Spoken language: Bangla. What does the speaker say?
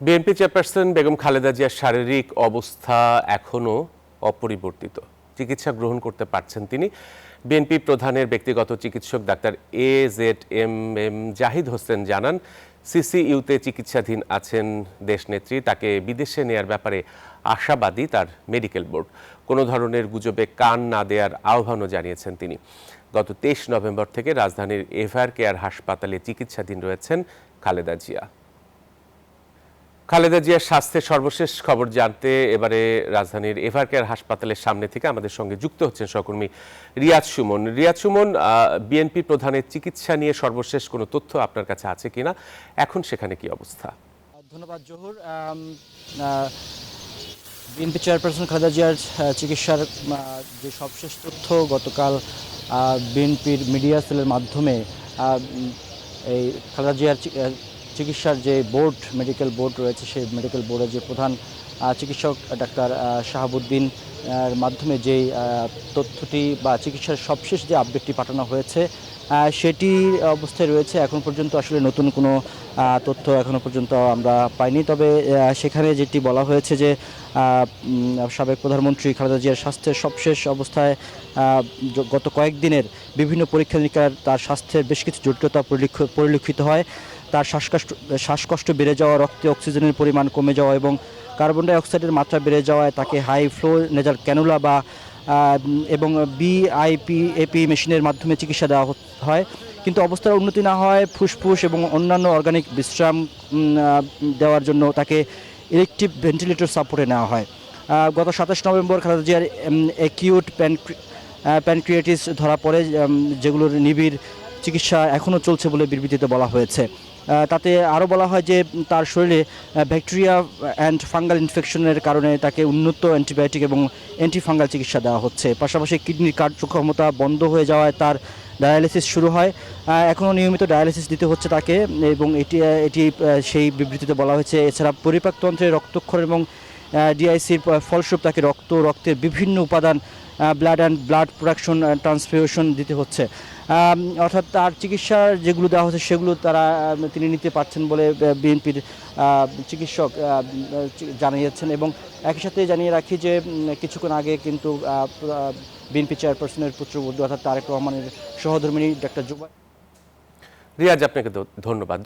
বিএনপি চেয়ারপারসন বেগম খালেদা জিয়ার শারীরিক অবস্থা এখনও অপরিবর্তিত। চিকিৎসা গ্রহণ করতে পারছেন তিনি। বিএনপি প্রধানের ব্যক্তিগত চিকিৎসক ডাক্তার AZM জাহিদ হোসেন জানান, সিসিইউতে চিকিৎসাধীন আছেন দেশনেত্রী। তাকে বিদেশে নেয়ার ব্যাপারে আশাবাদী তার মেডিকেল বোর্ড। কোনো ধরনের গুজবে কান না দেওয়ার আহ্বানও জানিয়েছেন তিনি। গত 23 নভেম্বর থেকে রাজধানীর এভার কেয়ার হাসপাতালে চিকিৎসাধীন রয়েছেন খালেদা জিয়া। খালেদা জিয়ার স্বাস্থ্যের সর্বশেষ খবর জানতে এবারে রাজধানীর এভার কেয়ার হাসপাতালের সামনে থেকে আমাদের সঙ্গে যুক্ত হচ্ছেন সহকর্মী রিয়াজ সুমন। রিয়াজ সুমন, বিএনপি প্রধানের চিকিৎসা নিয়ে সর্বশেষ কোনো তথ্য আপনার কাছে আছে কিনা? এখন সেখানে কি অবস্থা? ধন্যবাদ জহুর। বিএনপি চেয়ারপারসন খালেদা জিয়ার চিকিৎসার যে সবশেষ তথ্য গতকাল বিএনপির মিডিয়া সেলের মাধ্যমে এই খালেদা জিয়ার চিকিৎসার যে বোর্ড, মেডিকেল বোর্ড রয়েছে, সেই মেডিকেল বোর্ডের যে প্রধান চিকিৎসক ডাক্তার শাহাবুদ্দিন মাধ্যমে যেই তথ্যটি বা চিকিৎসার সবশেষ যে আপডেটটি পাঠানো হয়েছে সেটি অবস্থায় রয়েছে। এখন পর্যন্ত আসলে নতুন কোনো তথ্য এখনও পর্যন্ত আমরা পাইনি। তবে সেখানে যেটি বলা হয়েছে যে সাবেক প্রধানমন্ত্রী খালেদা জিয়ার স্বাস্থ্যের সবশেষ অবস্থায় গত কয়েকদিনের বিভিন্ন পরীক্ষা নিরীক্ষার তার স্বাস্থ্যের বেশ কিছু জটিলতা পরিলক্ষিত হয়। তার শ্বাসকষ্ট বেড়ে যাওয়া, রক্তে অক্সিজেনের পরিমাণ কমে যাওয়া এবং কার্বন ডাই অক্সাইডের মাত্রা বেড়ে যাওয়ায় তাকে হাই ফ্লো নেজাল ক্যানুলা বা এবং BIPAP মেশিনের মাধ্যমে চিকিৎসা দেওয়া হয়। কিন্তু অবস্থার উন্নতি না হয় ফুসফুস এবং অন্যান্য অর্গানিক বিশ্রাম দেওয়ার জন্য তাকে ইলেকট্রিক ভেন্টিলেটর সাপোর্টে নেওয়া হয়। গত 27 নভেম্বর খালেদা জিয়ার অ্যাকিউট প্যানক্রিয়াটিস ধরা পড়ে, যেগুলোর নিবিড় চিকিৎসা এখনও চলছে বলে বিবৃতিতে বলা হয়েছে। তাতে আরও বলা হয় যে তার শরীরে ব্যাকটেরিয়া অ্যান্ড ফাঙ্গাল ইনফেকশনের কারণে তাকে উন্নত অ্যান্টিবায়োটিক এবং অ্যান্টিফাঙ্গাল চিকিৎসা দেওয়া হচ্ছে। পাশাপাশি কিডনির কার্যক্ষমতা বন্ধ হয়ে যাওয়ায় তার ডায়ালিসিস শুরু হয়। এখনও নিয়মিত ডায়ালিসিস দিতে হচ্ছে তাকে এবং এটি সেই বিবৃতিতে বলা হয়েছে। এছাড়া পরিপাকতন্ত্রে রক্তক্ষরণ এবং DICর ফলস্বরূপ তাকে রক্তের বিভিন্ন উপাদান ব্লাড প্রোডাকশন ট্রান্সফিউশন দিতে হচ্ছে। অর্থাৎ তার চিকিৎসার যেগুলো দেওয়া হচ্ছে সেগুলো তিনি নিতে পারছেন বলে বিএনপির চিকিৎসক জানিয়েছেন। এবং একই সাথে জানিয়ে রাখি যে কিছুক্ষণ আগে কিন্তু বিএনপি চেয়ারপারসনের পুত্রবধূ অর্থাৎ তারেক রহমানের সহধর্মিণী ডাক্তার জুবাই। রিয়াজ, আপনাকে ধন্যবাদ।